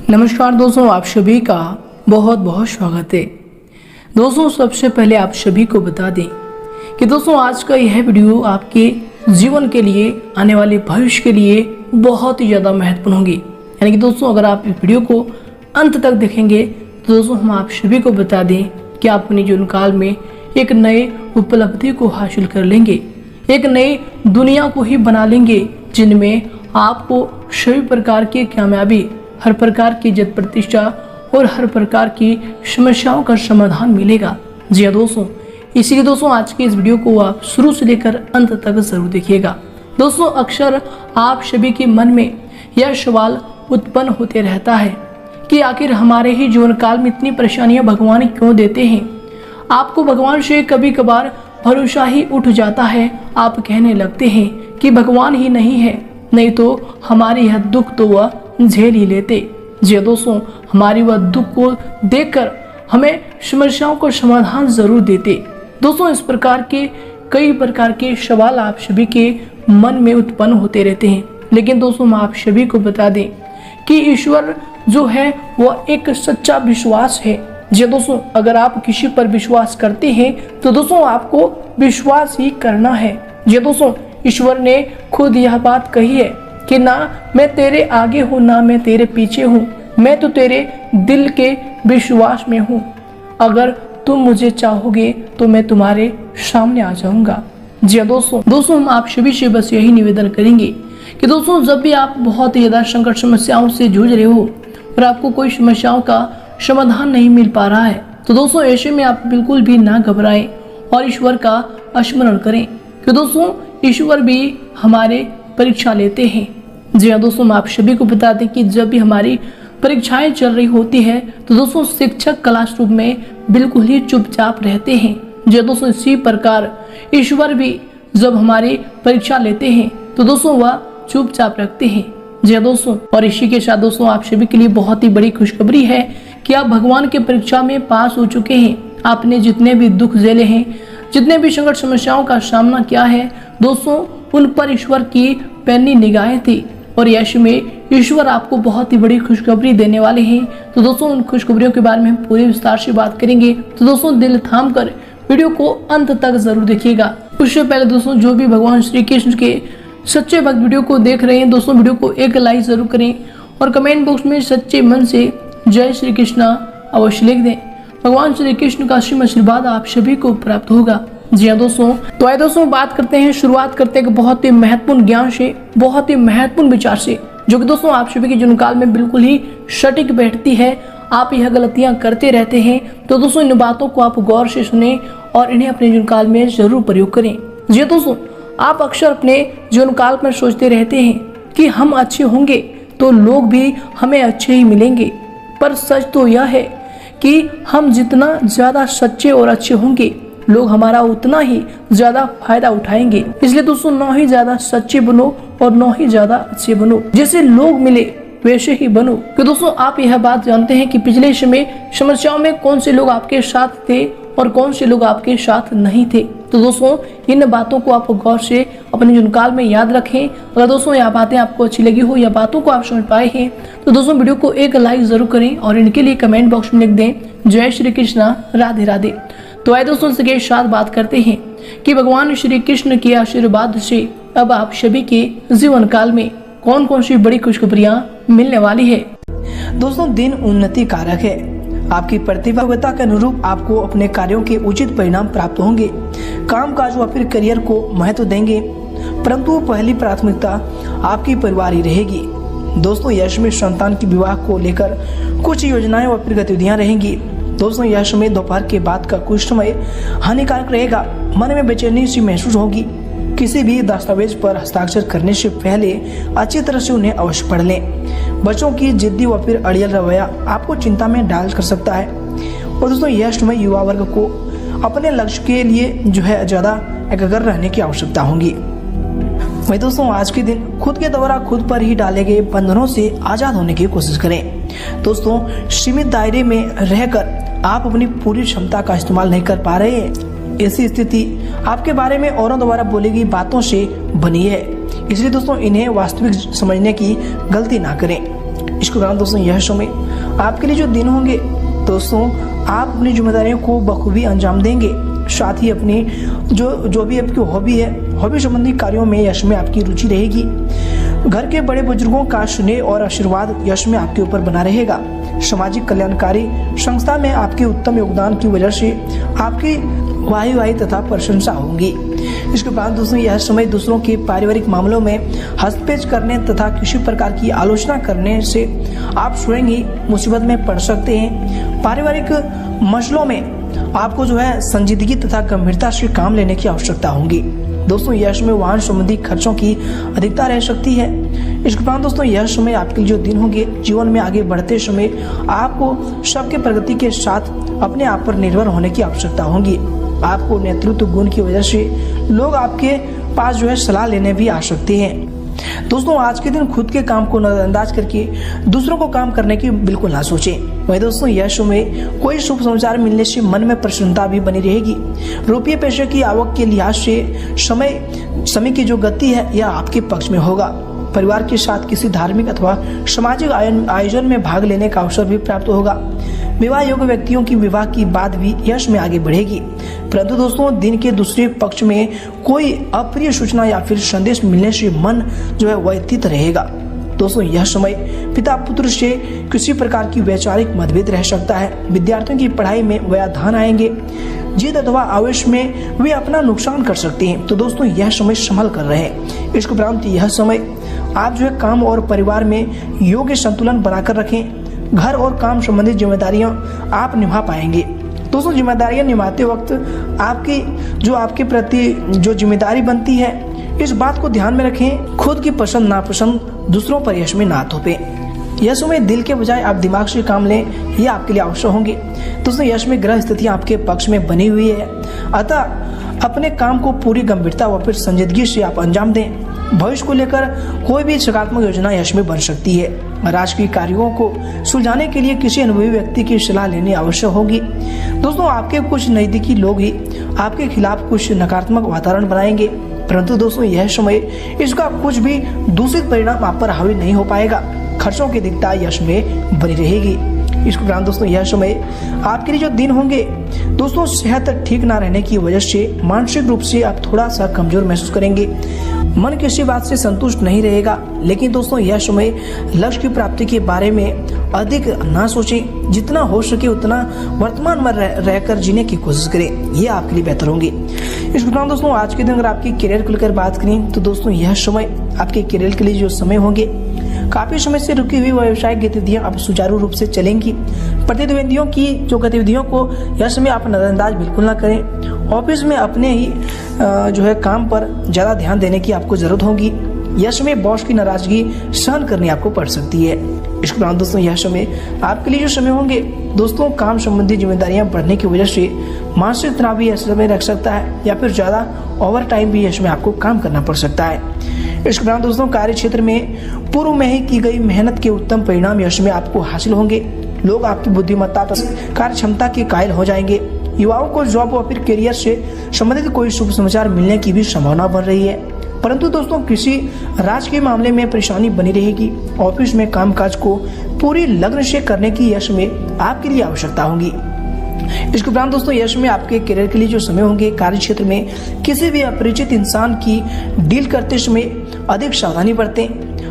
नमस्कार दोस्तों, आप सभी का बहुत बहुत स्वागत है। दोस्तों सबसे पहले आप सभी को बता दें कि दोस्तों आज का यह वीडियो आपके जीवन के लिए, आने वाले भविष्य के लिए बहुत ही ज़्यादा महत्वपूर्ण होगी। यानी कि दोस्तों अगर आप इस वीडियो को अंत तक देखेंगे तो दोस्तों हम आप सभी को बता दें कि आप अपने जीवन काल में एक नए उपलब्धि को हासिल कर लेंगे, एक नई दुनिया को ही बना लेंगे जिनमें आपको सभी प्रकार की कामयाबी, हर प्रकार की इज्जत प्रतिष्ठा और हर प्रकार की समस्याओं का समाधान मिलेगा। जी हाँ दोस्तों, इसीलिए दोस्तों आज के इस वीडियो को आप शुरू से लेकर अंत तक जरूर देखिएगा। दोस्तों अक्सर आप सभी के मन में यह सवाल उत्पन्न होते रहता है कि आखिर हमारे ही जीवन काल में इतनी परेशानियां भगवान क्यों देते हैं। आपको भगवान से कभी कभार भरोसा ही उठ जाता है, आप कहने लगते हैं कि भगवान ही नहीं है, नहीं तो हमारी यह दुख तो वह झेल ही लेते। जी दोस्तों, हमारी वह दुख को देखकर हमें समस्याओं का समाधान जरूर देते। दोस्तों इस प्रकार के कई प्रकार के सवाल आप सभी के मन में उत्पन्न होते रहते हैं, लेकिन दोस्तों हम आप सभी को बता दें कि ईश्वर जो है वह एक सच्चा विश्वास है। जी दोस्तों, अगर आप किसी पर विश्वास करते हैं तो दोस्तों आपको विश्वास ही करना है। जी दोस्तों, ईश्वर ने खुद यह बात कही है कि ना मैं तेरे आगे हूँ ना मैं तेरे पीछे हूँ, मैं तो तेरे दिल के विश्वास में हूँ। अगर तुम मुझे चाहोगे तो मैं तुम्हारे सामने आ जाऊंगा। जी दोस्तों हम आप सभी से बस यही निवेदन करेंगे कि दोस्तों जब भी आप बहुत ही ज्यादा संकट समस्याओं से जूझ रहे हो और आपको कोई समस्याओं का समाधान नहीं मिल पा रहा है तो दोस्तों ऐसे में आप बिल्कुल भी ना घबराएं और ईश्वर का स्मरण करें कि दोस्तों ईश्वर भी हमारे परीक्षा लेते हैं। जी हाँ दोस्तों, हम आप सभी को बता दें कि जब भी हमारी परीक्षाएं चल रही होती है तो दोस्तों शिक्षक क्लासरूम में बिल्कुल ही चुपचाप रहते हैं। जी दोस्तों, इसी प्रकार ईश्वर भी जब हमारी परीक्षा लेते हैं तो दोस्तों वह चुपचाप रखते हैं। जी दोस्तों, और इसी के साथ दोस्तों आप सभी के लिए बहुत ही बड़ी खुशखबरी है कि आप भगवान के परीक्षा में पास हो चुके हैं। आपने जितने भी दुख झेले हैं, जितने भी संकट समस्याओं का सामना किया है दोस्तों, उन पर ईश्वर की पैनी निगाहें थी और यश में ईश्वर आपको बहुत ही बड़ी खुशखबरी देने वाले हैं। तो दोस्तों उन खुशखबरियों के बारे में हम पूरे विस्तार से बात करेंगे, तो दोस्तों दिल थाम कर वीडियो को अंत तक जरूर देखिएगा। उससे पहले दोस्तों जो भी भगवान श्री कृष्ण के सच्चे भक्त वीडियो को देख रहे हैं दोस्तों, वीडियो को एक लाइक जरूर करें और कमेंट बॉक्स में सच्चे मन से जय श्री कृष्णा अवश्य लिख दें। भगवान श्री कृष्ण का असीम आशीर्वाद आप सभी को प्राप्त होगा। जी हाँ दोस्तों, तो आइए दोस्तों बात करते हैं, शुरुआत करते हैं बहुत ही महत्वपूर्ण ज्ञान से, बहुत ही महत्वपूर्ण विचार से, जो कि दोस्तों आप सभी के जीवन काल में बिल्कुल ही सटीक बैठती है। आप यह गलतियां करते रहते हैं तो दोस्तों इन बातों को आप गौर से सुने और इन्हें अपने जीवन काल में जरूर प्रयोग करें। जी दोस्तों, आप अक्सर अपने जीवन काल में सोचते रहते हैं कि हम अच्छे होंगे तो लोग भी हमें अच्छे ही मिलेंगे, पर सच तो यह है कि हम जितना ज्यादा सच्चे और अच्छे होंगे लोग हमारा उतना ही ज्यादा फायदा उठाएंगे। इसलिए दोस्तों न ही ज्यादा सच्चे बनो और न ही ज्यादा अच्छे बनो, जैसे लोग मिले वैसे ही बनो। तो दोस्तों आप यह बात जानते हैं कि पिछले समय समस्याओं में कौन से लोग आपके साथ थे और कौन से लोग आपके साथ नहीं थे। तो दोस्तों इन बातों को आप गौर से अपने जीवन काल में याद रखें। अगर दोस्तों यह बातें आपको अच्छी लगी हो या बातों को आप समझ पाए हैं तो दोस्तों वीडियो को एक लाइक जरूर करें और इनके लिए कमेंट बॉक्स में लिख दें जय श्री कृष्णा राधे राधे। तो आइए दोस्तों इसके साथ बात करते हैं कि भगवान श्री कृष्ण के आशीर्वाद से अब आप सभी के जीवन काल में कौन कौन सी बड़ी खुशखबरियां मिलने वाली है। दोस्तों दिन उन्नति कारक है, आपकी प्रतिभागिता के अनुरूप आपको अपने कार्यों के उचित परिणाम प्राप्त होंगे। काम काज व फिर करियर को महत्व देंगे, परंतु पहली प्राथमिकता आपकी परिवार ही रहेगी। दोस्तों यश में संतान की विवाह को लेकर कुछ योजनाएं व फिर गतिविधियां रहेंगी। दोस्तों यह समय दोपहर के बाद का कुछ समय हानिकारक रहेगा, मन में बेचैनी सी महसूस होगी। किसी भी दस्तावेज पर हस्ताक्षर करने से पहले अच्छी तरह से उन्हें अवश्य पढ़ लें। बच्चों की जिद्दी व फिर अड़ियल रवैया आपको चिंता में डाल कर सकता है। और दोस्तों यह समय युवा वर्ग को अपने लक्ष्य के लिए जो है ज्यादा एकाग्र रहने की आवश्यकता होगी। वही दोस्तों आज के दिन खुद के द्वारा खुद पर ही डाले गए बंधनों से आजाद होने की कोशिश करें। दोस्तों सीमित दायरे में रहकर आप अपनी पूरी क्षमता का इस्तेमाल नहीं कर पा रहे हैं। ऐसी स्थिति आपके बारे में औरों द्वारा बोली गई बातों से बनी है, इसलिए दोस्तों इन्हें वास्तविक समझने की गलती ना करें। इसके दौरान दोस्तों यह समय आपके लिए जो दिन होंगे दोस्तों, आप अपनी जिम्मेदारियों को बखूबी अंजाम देंगे। साथ ही अपनी जो भी आपकी हॉबी है, हॉबी संबंधी कार्यों में यश में आपकी रुचि रहेगी। घर के बड़े बुजुर्गों का स्नेह और आशीर्वाद यश में आपके ऊपर बना रहेगा। सामाजिक कल्याणकारी संस्था में आपके उत्तम योगदान की वजह से आपकी वाही तथा प्रशंसा होंगी। इसके बाद दोस्तों यह समय दूसरों के पारिवारिक मामलों में हस्तक्षेप करने तथा किसी प्रकार की आलोचना करने से आप स्वयं ही मुसीबत में पड़ सकते हैं। पारिवारिक मसलों में आपको संजीदगी तथा गंभीरता से काम लेने की आवश्यकता होगी। दोस्तों यह समय वाहन संबंधी खर्चों की अधिकता रह सकती है। इसके बाद दोस्तों यह समय आपके लिए जो दिन होंगे, जीवन में आगे बढ़ते समय आपको सबके प्रगति के साथ अपने आप पर निर्भर होने की आवश्यकता होगी। आपको नेतृत्व गुण की वजह से लोग आपके पास सलाह लेने भी आ सकते हैं। दोस्तों आज के दिन खुद के काम को नजरअंदाज करके दूसरों को काम करने की बिल्कुल ना सोचें। वही दोस्तों यह समय कोई शुभ समाचार मिलने से मन में प्रसन्नता भी बनी रहेगी। रुपये पैसे की आवक के लिहाज से समय की जो गति है यह आपके पक्ष में होगा। परिवार के साथ किसी धार्मिक अथवा सामाजिक आयोजन में भाग लेने का अवसर भी प्राप्त होगा। विवाह योग्य व्यक्तियों की विवाह की बात भी यश में आगे बढ़ेगी। परंतु दोस्तों दिन के दूसरे पक्ष में कोई अप्रिय सूचना या फिर संदेश मिलने से मन व्यथित रहेगा। दोस्तों यह समय पिता पुत्र से किसी प्रकार की वैचारिक मतभेद रह सकता है। विद्यार्थियों की पढ़ाई में व्यवधान आएंगे। जिद अथवा आवेश में वे अपना नुकसान कर सकते हैं। तो दोस्तों यह समय संभल कर रहे। इसके उपरांत यह समय आप काम और परिवार में योग्य संतुलन बनाकर रखें। घर और काम संबंधित जिम्मेदारियां आप निभा पाएंगे। दोस्तों जिम्मेदारियां निभाते वक्त आपके प्रति जो जिम्मेदारी बनती है, इस बात को ध्यान में रखें। खुद की पसंद नापसंद दूसरों पर यश में ना थोपे। यह समय दिल के बजाय आप दिमाग से काम लें, यह आपके लिए आवश्यक होंगे। दोस्तों यश में ग्रह स्थितियां आपके पक्ष में बनी हुई है, अतः अपने काम को पूरी गंभीरता व फिर संजीदगी से आप अंजाम दें। भविष्य को लेकर कोई भी सकारात्मक योजना यश में बन सकती है। राजकीय कार्यों को सुलझाने के लिए किसी अनुभवी व्यक्ति की सलाह लेनी आवश्यक होगी। दोस्तों आपके कुछ नजदीकी लोग ही आपके खिलाफ कुछ नकारात्मक वातावरण बनाएंगे, परंतु दोस्तों यह समय इसका कुछ भी दूषित परिणाम आप पर हावी नहीं हो पाएगा। खर्चों की दिक्कत यश में बनी रहेगी। इसके उपरांत दोस्तों यह समय आपके लिए जो दिन होंगे दोस्तों, सेहत ठीक ना रहने की वजह से मानसिक रूप से आप थोड़ा सा कमजोर महसूस करेंगे। मन किसी बात से संतुष्ट नहीं रहेगा। लेकिन दोस्तों यह समय लक्ष्य की प्राप्ति के बारे में अधिक ना सोचें। जितना हो सके उतना वर्तमान में रहकर जीने की कोशिश करें, यह आपके लिए बेहतर होंगे। इसके उपरांत दोस्तों आज के दिन अगर आपकी करियर को लेकर बात करें तो दोस्तों यह समय आपके करियर के लिए जो समय होंगे, काफी समय से रुकी हुई व्यावसायिक गतिविधियां अब सुचारू रूप से चलेंगी। प्रतिद्वंदियों की जो गतिविधियों को यह समय आप नजरअंदाज बिल्कुल ना करें। ऑफिस में अपने ही काम पर ज्यादा ध्यान देने की आपको जरूरत होगी। यह समय बॉस की नाराजगी सहन करनी आपको पड़ सकती है। इसके बाद दोस्तों यह समय आपके लिए जो समय होंगे दोस्तों, काम संबंधी जिम्मेदारियां बढ़ने की वजह से मानसिक तनाव भी यह समय रख सकता है, या फिर ज्यादा ओवर टाइम भी इसमें आपको काम करना पड़ सकता है। इसके बाद दोस्तों कार्य क्षेत्र में पूर्व में ही की गई मेहनत के उत्तम परिणाम यश में आपको हासिल होंगे। लोग आपकी बुद्धिमत्ता कार्य क्षमता के कायल हो जाएंगे। युवाओं को जॉब और फिर करियर से संबंधित कोई शुभ समाचार मिलने की भी संभावना बन रही है। परंतु दोस्तों किसी राजकीय मामले में परेशानी बनी रहेगी। ऑफिस में कामकाज को पूरी लगन से करने की यश में आपके लिए आवश्यकता होगी। इसके उपरांत दोस्तों यश में आपके करियर के लिए जो समय होंगे, कार्य क्षेत्र में किसी भी अपरिचित इंसान की डील करते समय अधिक सावधानी बरतें,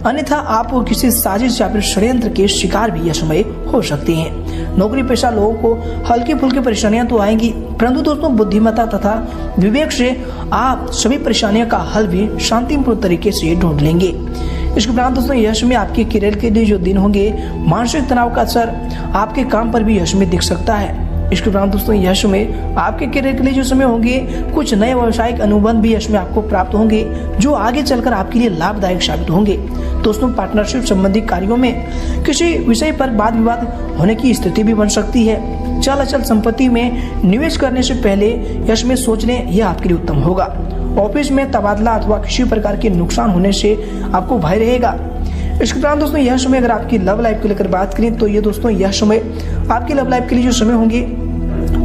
अन्यथा आप किसी साजिश या फिर षड्यंत्र के शिकार भी यह समय हो सकते हैं। नौकरी पेशा लोगों को हल्की फुल्की परेशानियां तो आएंगी, परंतु दोस्तों बुद्धिमत्ता तथा विवेक से आप सभी परेशानियों का हल भी शांतिपूर्ण तरीके से ढूंढ लेंगे। इसके उपरांत दोस्तों यश में आपके करियर के लिए जो दिन होंगे, मानसिक तनाव का असर आपके काम पर भी यश में दिख सकता है। इसके उपरांत दोस्तों यश में आपके करियर के लिए जो समय होंगे, कुछ नए व्यावसायिक अनुबंध भी यश में आपको प्राप्त होंगे, जो आगे चलकर आपके लिए लाभदायक साबित होंगे। दोस्तों पार्टनरशिप संबंधी कार्यों में किसी विषय पर वाद विवाद होने की स्थिति भी बन सकती है। चल अचल संपत्ति में निवेश करने से पहले यश में सोच लें, यह आपके लिए उत्तम होगा। ऑफिस में तबादला अथवा किसी प्रकार के नुकसान होने से आपको भय रहेगा। इसके उपरांत दोस्तों यह समय अगर आपकी लव लाइफ को लेकर बात करें तो ये दोस्तों यह समय आपकी लव लाइफ के लिए जो समय होंगे,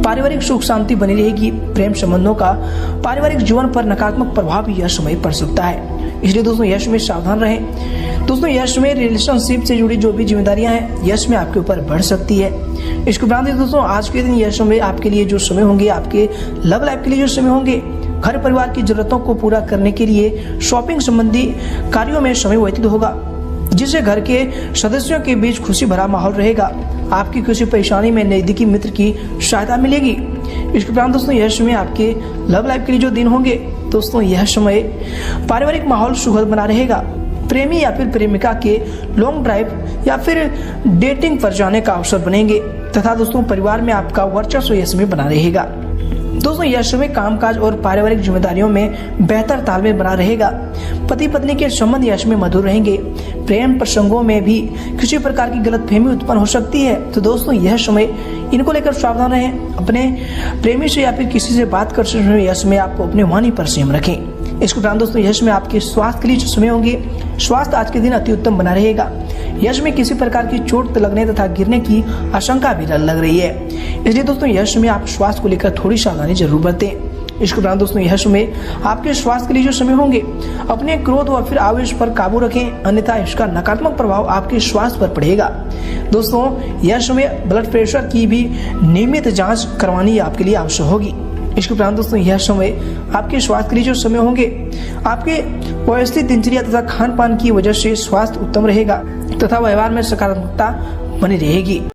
पारिवारिक सुख शांति बनी रहेगी। प्रेम संबंधों का पारिवारिक जीवन पर नकारात्मक प्रभाव भी यह समय पड़ सकता है। इसलिए दोस्तों यश में सावधान रहें। दोस्तों यश में रिलेशनशिप से जुड़ी जो भी जिम्मेदारियां हैं यश में आपके ऊपर बढ़ सकती है। इसके उपरांत दोस्तों आज के दिन यश में आपके लिए जो समय होंगे, आपके लव लाइफ के लिए जो समय होंगे, घर परिवार की जरूरतों को पूरा करने के लिए शॉपिंग संबंधी कार्यों में समय व्यतीत होगा, जिससे घर के सदस्यों के बीच खुशी भरा माहौल रहेगा। आपकी किसी परेशानी में नजदीकी मित्र की सहायता मिलेगी। इसके उपरांत दोस्तों यश में आपके लव लाइफ के लिए जो दिन होंगे, दोस्तों यह समय पारिवारिक माहौल सुखद बना रहेगा। प्रेमी या फिर प्रेमिका के लॉन्ग ड्राइव या फिर डेटिंग पर जाने का अवसर बनेंगे तथा दोस्तों परिवार में आपका वर्चस्व यश में बना रहेगा। दोस्तों यश में कामकाज और पारिवारिक जिम्मेदारियों में बेहतर तालमेल बना रहेगा। पति पत्नी के संबंध यश में मधुर रहेंगे। प्रेम प्रसंगों में भी किसी प्रकार की गलतफहमी उत्पन्न हो सकती है, तो दोस्तों यह समय इनको लेकर सावधान रहें। अपने प्रेमी से या फिर किसी से बात करते समय यश में आपको अपने वाणी पर संयम रखें। इसके उपरांत दोस्तों यश में आपके स्वास्थ्य के लिए जो समय होंगे, स्वास्थ्य आज के दिन अति उत्तम बना रहेगा। यश में किसी प्रकार की चोट लगने तथा गिरने की आशंका भी लग रही है, इसलिए दोस्तों यश में आप स्वास्थ्य को लेकर थोड़ी सावधानी जरूर बरतें। इसके उपरांत दोस्तों यश में आपके स्वास्थ्य के लिए जो समय होंगे, अपने क्रोध व फिर आवेश पर काबू रखें, अन्यथा इसका नकारात्मक प्रभाव आपके स्वास्थ्य पर पड़ेगा। दोस्तों यश में ब्लड प्रेशर की भी नियमित जांच करवानी आपके लिए आवश्यक होगी। इसके उपरांत दोस्तों यह समय आपके स्वास्थ्य के लिए जो समय होंगे, आपके व्यवस्थित दिनचर्या तथा खान पान की वजह से स्वास्थ्य उत्तम रहेगा तथा व्यवहार में सकारात्मकता बनी रहेगी।